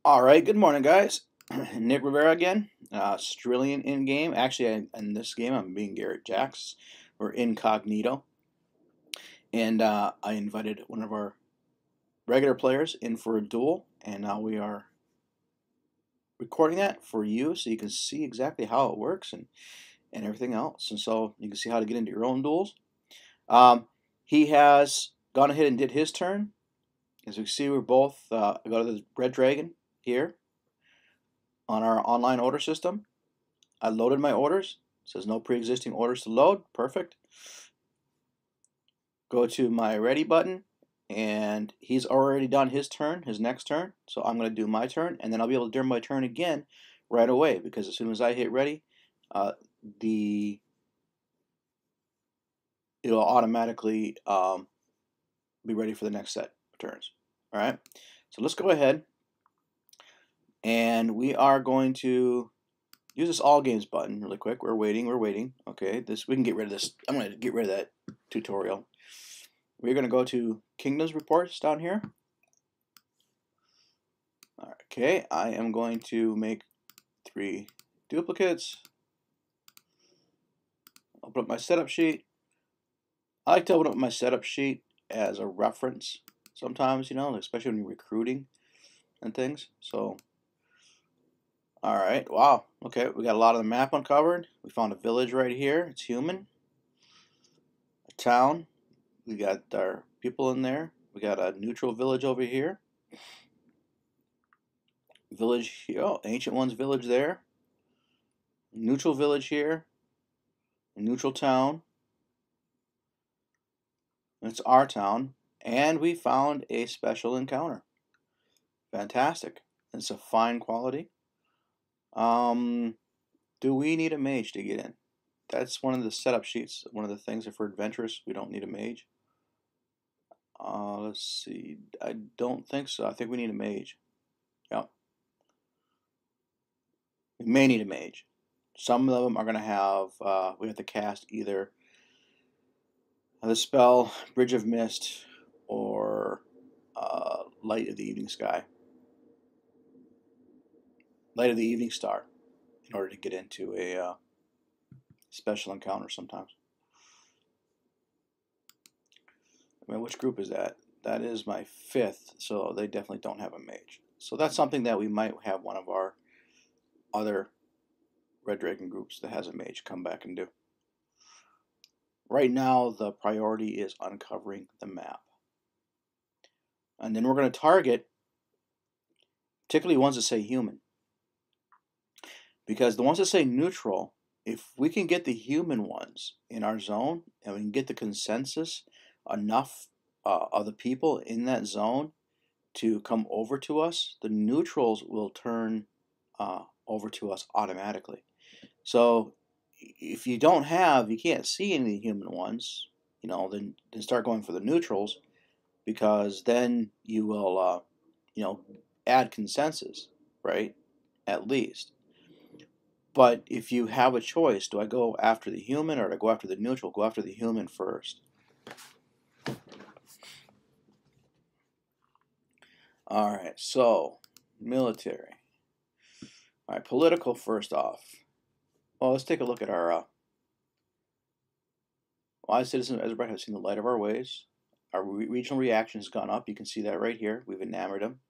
All right, good morning, guys. Nick Rivera again. Strillian in game. Actually, in this game, I'm being Garret Jax. We're incognito, and I invited one of our regular players in for a duel, and now we are recording that for you, so you can see exactly how it works and everything else, and so you can see how to get into your own duels. Um, he has gone ahead and did his turn. As we see, we're both go to the red dragon here on our online order system. I loaded my orders. It says no pre-existing orders to load. Perfect. Go to my ready button, and he's already done his turn, his next turn. So I'm going to do my turn, and then I'll be able to do my turn again right away, because as soon as I hit ready, the it'll automatically be ready for the next set of turns. All right. So let's go ahead, and we are going to use this all games button really quick. We're waiting. We're waiting. Okay. This we can get rid of this. I'm going to get rid of that tutorial. We're going to go to Kingdoms Reports down here. Okay, I am going to make 3 duplicates. Open up my setup sheet. I like to open up my setup sheet as a reference sometimes, especially when you're recruiting and things. So, alright, wow. Okay, we got a lot of the map uncovered. We found a village right here. It's human. A town. We got our people in there. We got a neutral village over here. Village here. Oh, Ancient One's village there. Neutral village here. A neutral town. It's our town. And we found a special encounter. Fantastic. It's a fine quality. Do we need a mage to get in? That's one of the setup sheets. One of the things that for adventurous, we don't need a mage. Let's see. I don't think so. I think we need a mage. Yep. We may need a mage. Some of them are going to have, we have to cast either the spell Bridge of Mist or Light of the Evening Sky. Light of the Evening Star in order to get into a special encounter sometimes. I mean, which group is that? That is my 5th, so they definitely don't have a mage. So that's something that we might have one of our other Red Dragon groups that has a mage come back and do. Right now, the priority is uncovering the map. And then we're going to target particularly ones that say human. Because the ones that say neutral, if we can get the human ones in our zone, and we can get the consensus enough of the people in that zone to come over to us, the neutrals will turn over to us automatically. So if you can't see any of the human ones, then start going for the neutrals, because then you will, add consensus, right? At least. But if you have a choice, do I go after the human or do I go after the neutral? Go after the human first. Alright, so military. Alright, political first off. Well, let's take a look at our wise citizens of Ezra have seen the light of our ways. Our regional reaction has gone up. You can see that right here. We've enamored them.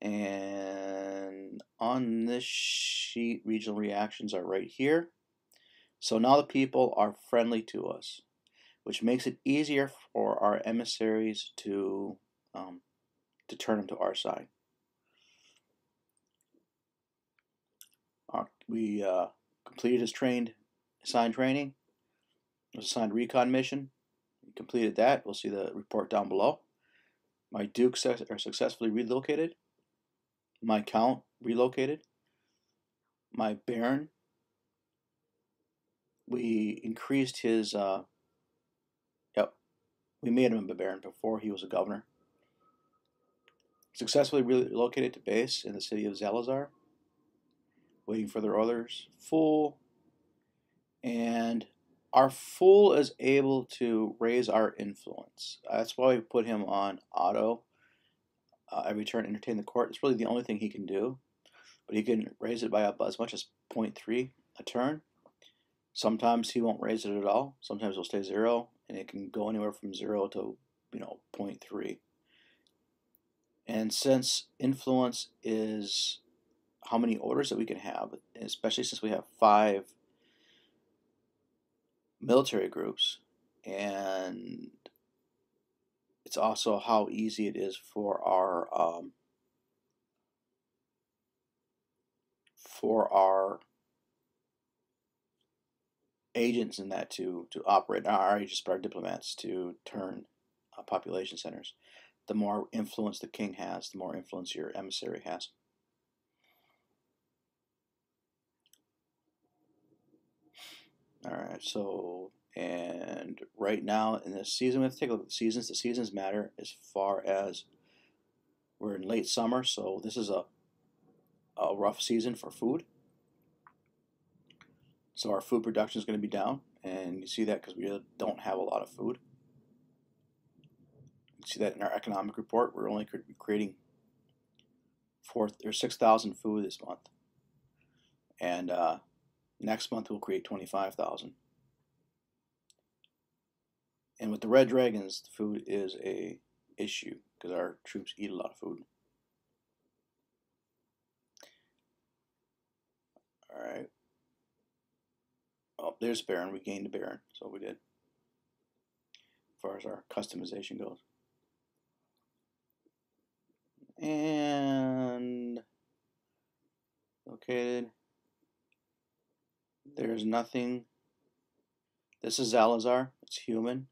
And on this sheet, regional reactions are right here. So now the people are friendly to us, which makes it easier for our emissaries to turn them to our side. We completed his assigned training. It was assigned recon mission. We completed that. We'll see the report down below. My dukes are successfully relocated. My count relocated. My baron, we increased his, we made him a baron before he was a governor. Successfully relocated to base in the city of Zalazar. Waiting for their orders. Fool. And our fool is able to raise our influence. That's why we put him on auto. every turn entertain the court. It's really the only thing he can do, but he can raise it by as much as 0.3 a turn. Sometimes he won't raise it at all. Sometimes it'll stay 0, and it can go anywhere from 0 to 0.3. And since influence is how many orders that we can have, especially since we have 5 military groups, and it's also how easy it is for our agents in that to operate, our agents, but our diplomats to turn population centers. The more influence the king has, the more influence your emissary has. Alright, so, and right now in this season, we have to take a look at the seasons. The seasons matter as far as we're in late summer, so this is a rough season for food. So our food production is going to be down, and you see that because we don't have a lot of food. You see that in our economic report. We're only creating 6,000 food this month, and next month we'll create 25,000. And with the red dragons, the food is a issue because our troops eat a lot of food. All right. Oh, there's Baron. We gained a Baron, so we did. As far as our customization goes. And located. There's nothing. This is Zalazar. It's human.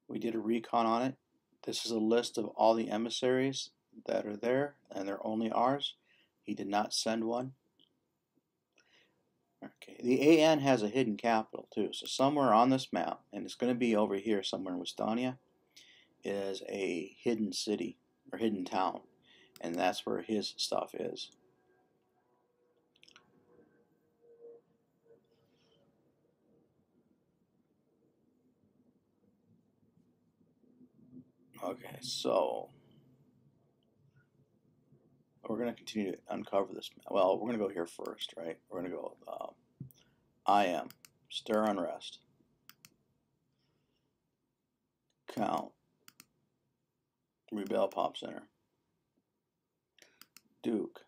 We did a recon on it. This is a list of all the emissaries that are there, and they're only ours. He did not send one. Okay, the AN has a hidden capital too. So somewhere on this map, and it's going to be over here somewhere in Westania, is a hidden city or hidden town, and that's where his stuff is. Okay, so we're going to continue to uncover this. Well, we're going to go here first, right? We're going to go I am stir unrest, count, rebel pop center, Duke,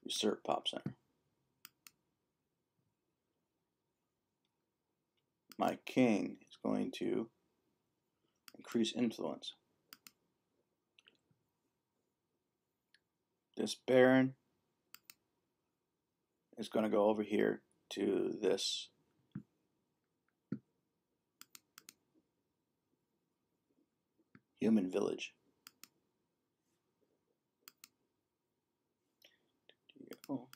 usurp pop center. My king is going to increase influence. This baron is going to go over here to this human village. Oh.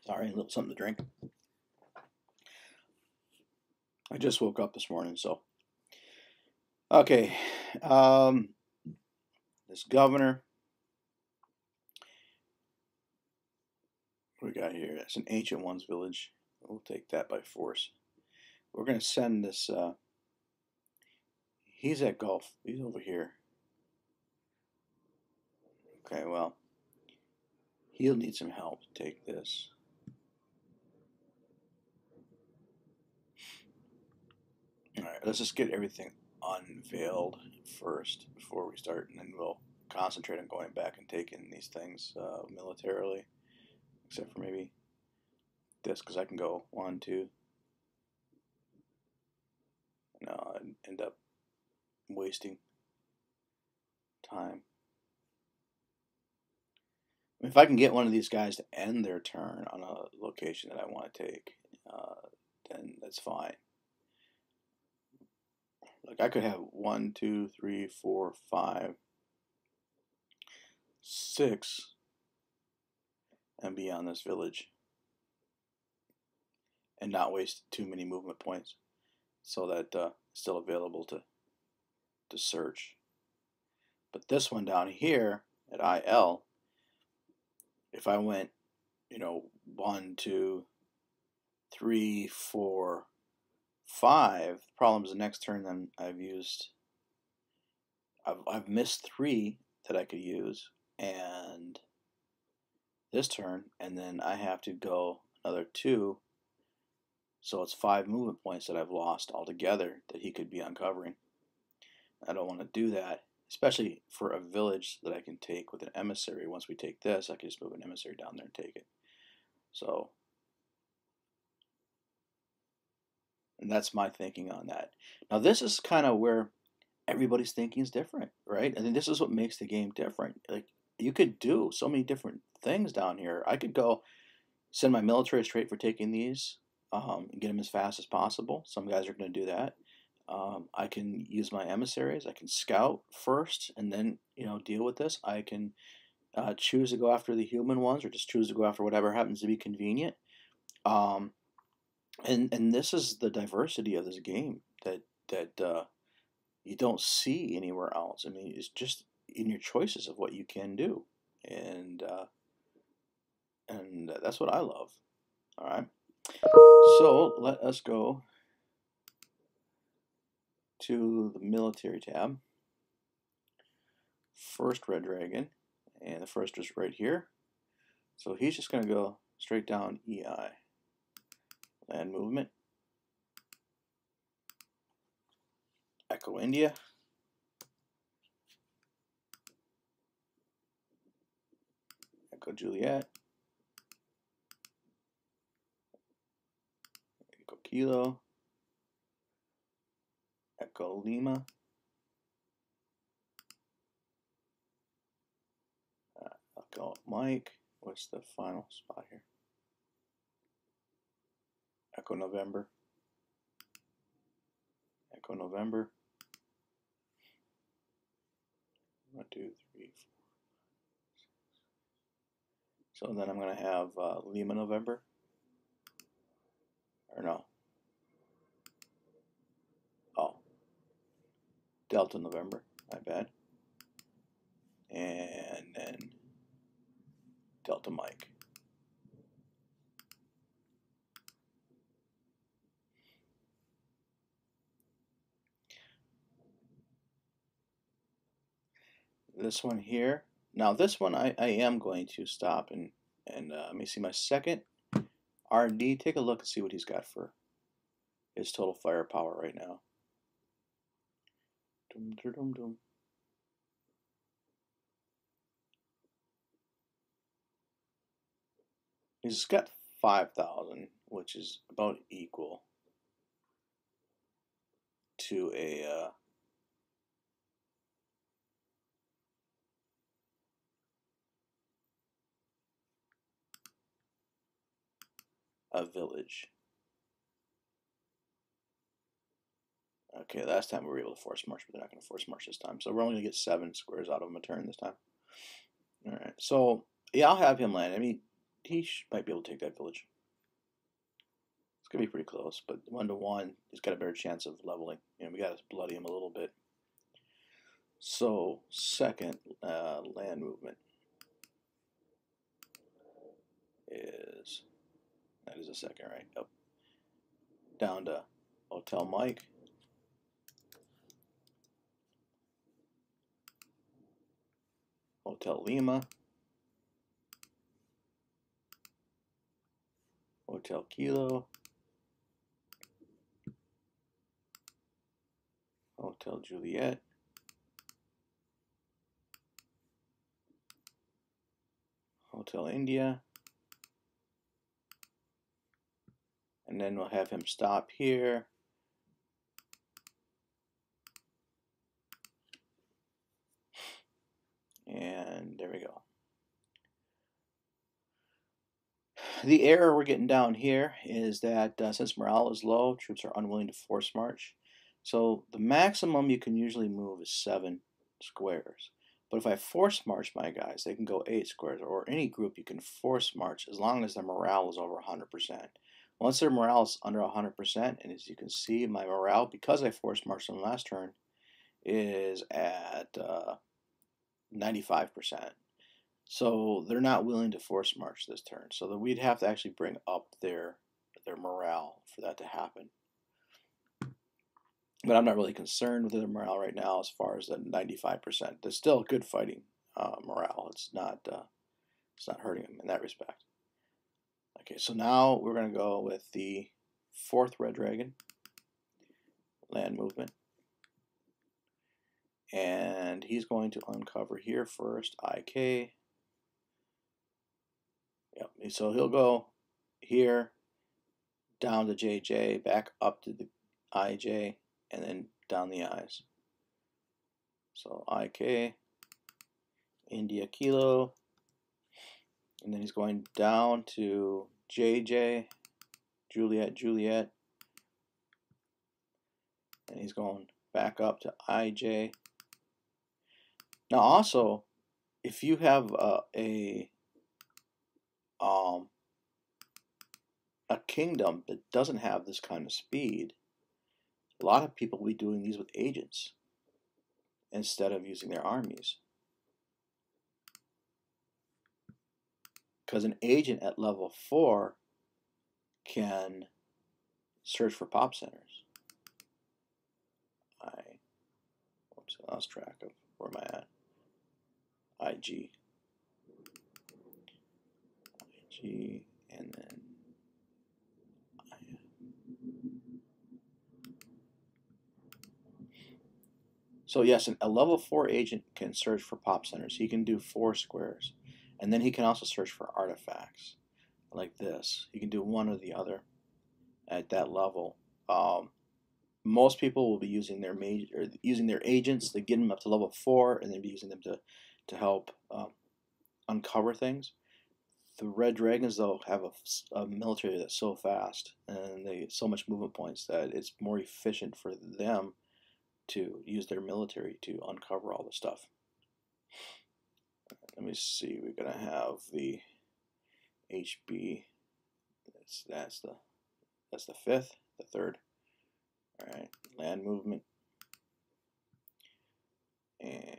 Sorry, a little something to drink. I just woke up this morning, so. Okay. This governor. What we got here? That's an ancient one's village. We'll take that by force. We're going to send this. He's at Gulf. He's over here. Okay, well. He'll need some help to take this. Alright, let's just get everything unveiled first before we start, and then we'll concentrate on going back and taking these things militarily, except for maybe this, because I can go 1, 2. No, I'd end up wasting time. If I can get one of these guys to end their turn on a location that I want to take, then that's fine. Like I could have 1, 2, 3, 4, 5, 6, and be on this village, and not waste too many movement points, so that it's still available to to search. But this one down here at IL, if I went, 1, 2, 3, 4, 5, the problem is the next turn then I've missed 3 that I could use, and this turn, and then I have to go another 2, so it's 5 movement points that I've lost altogether that he could be uncovering. I don't want to do that, especially for a village that I can take with an emissary. Once we take this, I can just move an emissary down there and take it. So, and that's my thinking on that. Now this is kind of where everybody's thinking is different, right? I think this is what makes the game different. Like, you could do so many different things down here. I could go send my military straight for taking these, and get them as fast as possible. Some guys are going to do that. I can use my emissaries. I can scout first and then deal with this. I can choose to go after the human ones, or just choose to go after whatever happens to be convenient. And this is the diversity of this game that you don't see anywhere else. I mean, it's just in your choices of what you can do, and that's what I love. All right, so let us go to the military tab. First red dragon, and the first is right here. So he's just going to go straight down EI. Land movement. Echo India. Echo Juliet. Echo Kilo. Echo Lima. Echo Mike. What's the final spot here? Echo November. Echo November. 1, 2, 3, 4. So then I'm going to have Lima November. Or no. Oh. Delta November. My bad. And then Delta Mike. This one here. Now this one I am going to stop and let me see my second R&D. Take a look and see what he's got for his total firepower right now. Dum, dum, dum, dum. He's got 5,000, which is about equal to a village. Okay, last time we were able to force march, but they're not going to force march this time. So we're only going to get 7 squares out of him a turn this time. All right, so yeah, I'll have him land. I mean, he might be able to take that village. It's going to be pretty close, but 1 to 1, he's got a better chance of leveling. We got to bloody him a little bit. So second land movement is, that is a second, right? Up, down to Hotel Mike. Hotel Lima. Hotel Kilo. Hotel Juliet. Hotel India. And then we'll have him stop here. And there we go. The error we're getting down here is that since morale is low, troops are unwilling to force march. So the maximum you can usually move is 7 squares. But if I force march my guys, they can go 8 squares, or any group you can force march as long as their morale is over 100%. Once their morale is under 100%, and as you can see, my morale, because I force marched them last turn, is at 95%. So they're not willing to force march this turn. So that we'd have to actually bring up their morale for that to happen. But I'm not really concerned with their morale right now as far as the 95%. There's still good fighting morale. It's not hurting them in that respect. Okay, so now we're going to go with the 4th red dragon, land movement. And he's going to uncover here first, IK. Yep, so he'll go here, down to JJ, back up to the IJ, and then down the I's. So IK, India Kilo, and then he's going down to JJ, Juliet, Juliet, and he's going back up to IJ. Now also, if you have a kingdom that doesn't have this kind of speed, a lot of people will be doing these with agents instead of using their armies. Because an agent at level 4 can search for pop centers. Whoops, I lost track of where am I at. IG, and then so yes, a level 4 agent can search for pop centers. He can do 4 squares, and then he can also search for artifacts like this. He can do one or the other at that level. Most people will be using their using their agents to get them up to level 4, and then be using them to help uncover things. The red dragons, though, have a military that's so fast and they so much movement points that it's more efficient for them to use their military to uncover all the stuff. Let me see. We're gonna have the HB. That's the 5th, the 3rd. All right, land movement, and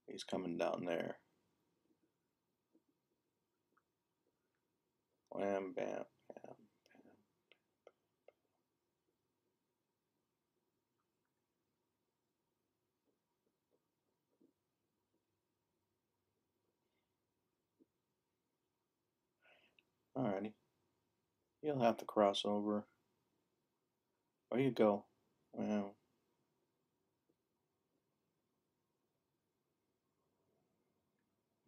he's coming down there. Wham, bam, bam, bam. Alrighty. You'll have to cross over. Where you go? Well,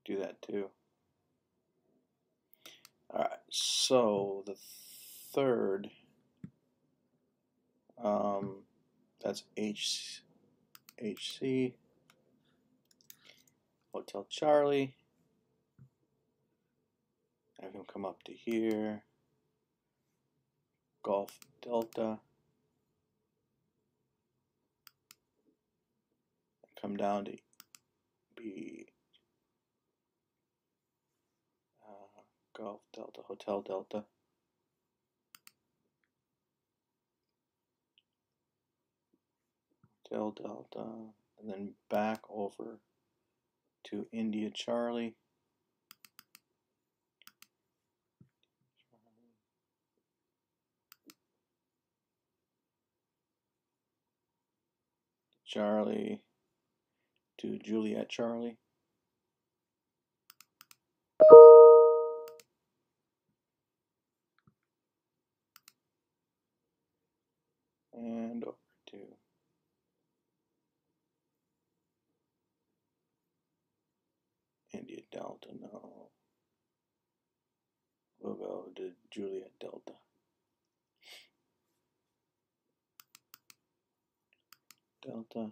do that too. Alright, so the 3rd, that's HC, Hotel Charlie. Have him come up to here, Golf Delta, come down to be Golf Delta, Hotel Delta. Hotel Delta, and then back over to India Charlie. Charlie to Juliet Charlie. And over to India Delta, no. We'll go to Juliet Delta. Delta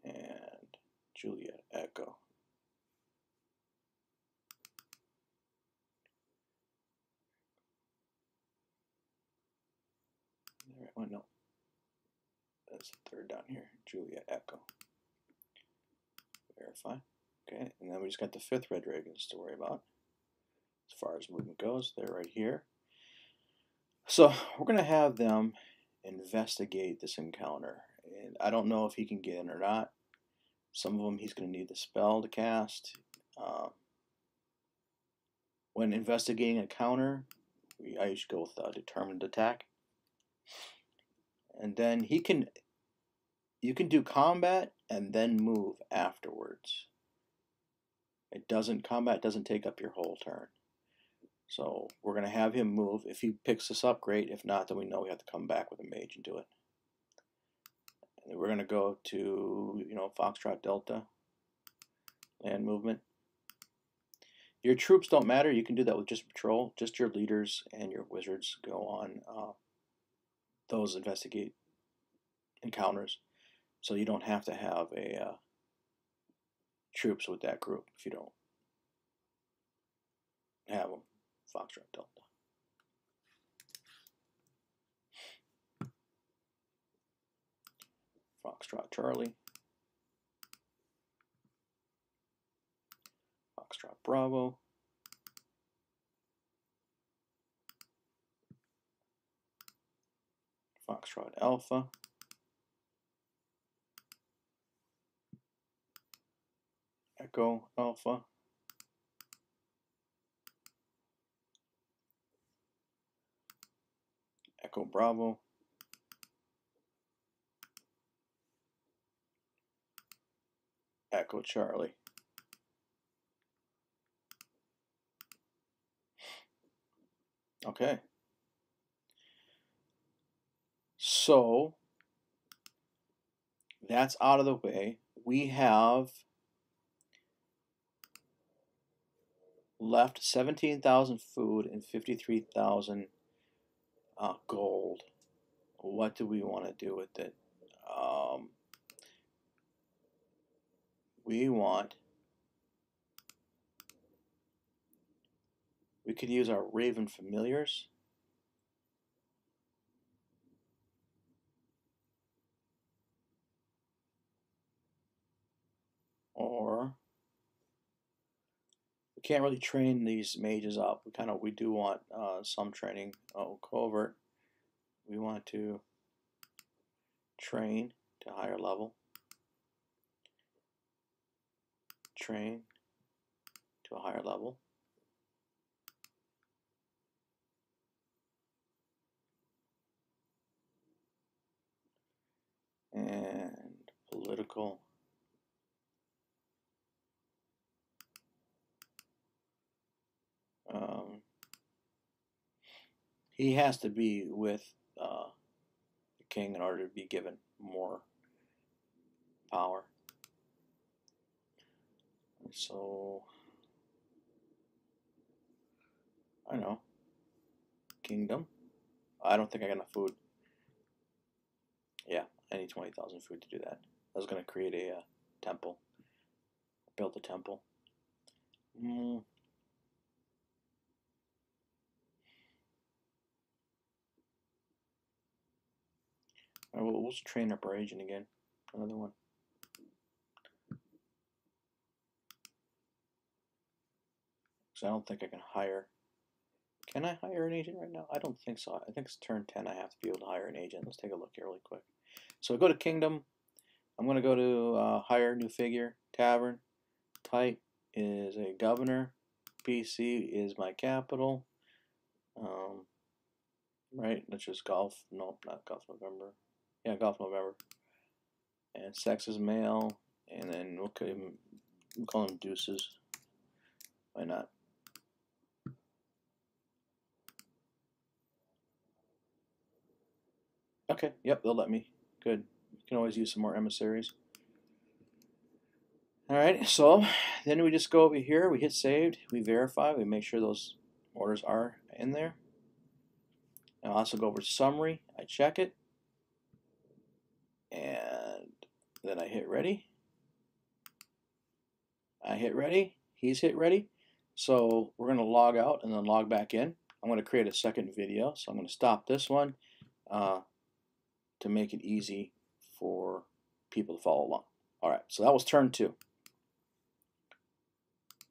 and Juliet Echo. There it went, no. That's the 3rd down here, Juliet Echo. Verify. Okay, and then we just got the 5th red dragons to worry about. as far as movement goes. They're right here. So we're going to have them investigate this encounter. And I don't know if he can get in or not. Some of them he's going to need the spell to cast. When investigating a counter, I usually go with determined attack. And then you can do combat and then move afterwards. Combat doesn't take up your whole turn. So we're going to have him move. If he picks this up, great. If not, then we know we have to come back with a mage and do it. And we're going to go to, Foxtrot Delta, land movement. Your troops don't matter. You can do that with just patrol. Just your leaders and your wizards go on those investigate encounters. So you don't have to have a troops with that group if you don't have them. Foxtrot Delta. Foxtrot Charlie. Foxtrot Bravo. Foxtrot Alpha. Echo Alpha. Echo Bravo. Echo Charlie. Okay. So that's out of the way. We have left 17,000 food and 53,000 gold. What do we want to do with it? We could use our Raven Familiars. Or we can't really train these mages up. We do want some training. Covert. We want to train to higher level. Train to a higher level. And political. He has to be with the king in order to be given more power. So, I don't know. Kingdom. I don't think I got enough food. Yeah, I need 20,000 food to do that. I was going to create a temple. Build a temple. We'll just train up our agent again. Another one. So I don't think I can hire. Can I hire an agent right now? I don't think so. I think it's turn 10. I have to be able to hire an agent. Let's take a look here really quick. So I go to Kingdom. I'm going to go to hire new figure. Tavern. Type is a governor. PC is my capital. Right? That's just golf. Nope, not golf November. Yeah, golf November. And sex is male. And then we'll call him Deuces. Why not? Okay, yep, they'll let me. Good. You can always use some more emissaries. Alright, so then we just go over here, we hit saved, we verify, we make sure those orders are in there. I also go over to summary, I check it, and then I hit ready. I hit ready, he's hit ready. So we're going to log out and then log back in. I'm going to create a second video, so I'm going to stop this one to make it easy for people to follow along. Alright, so that was turn 2.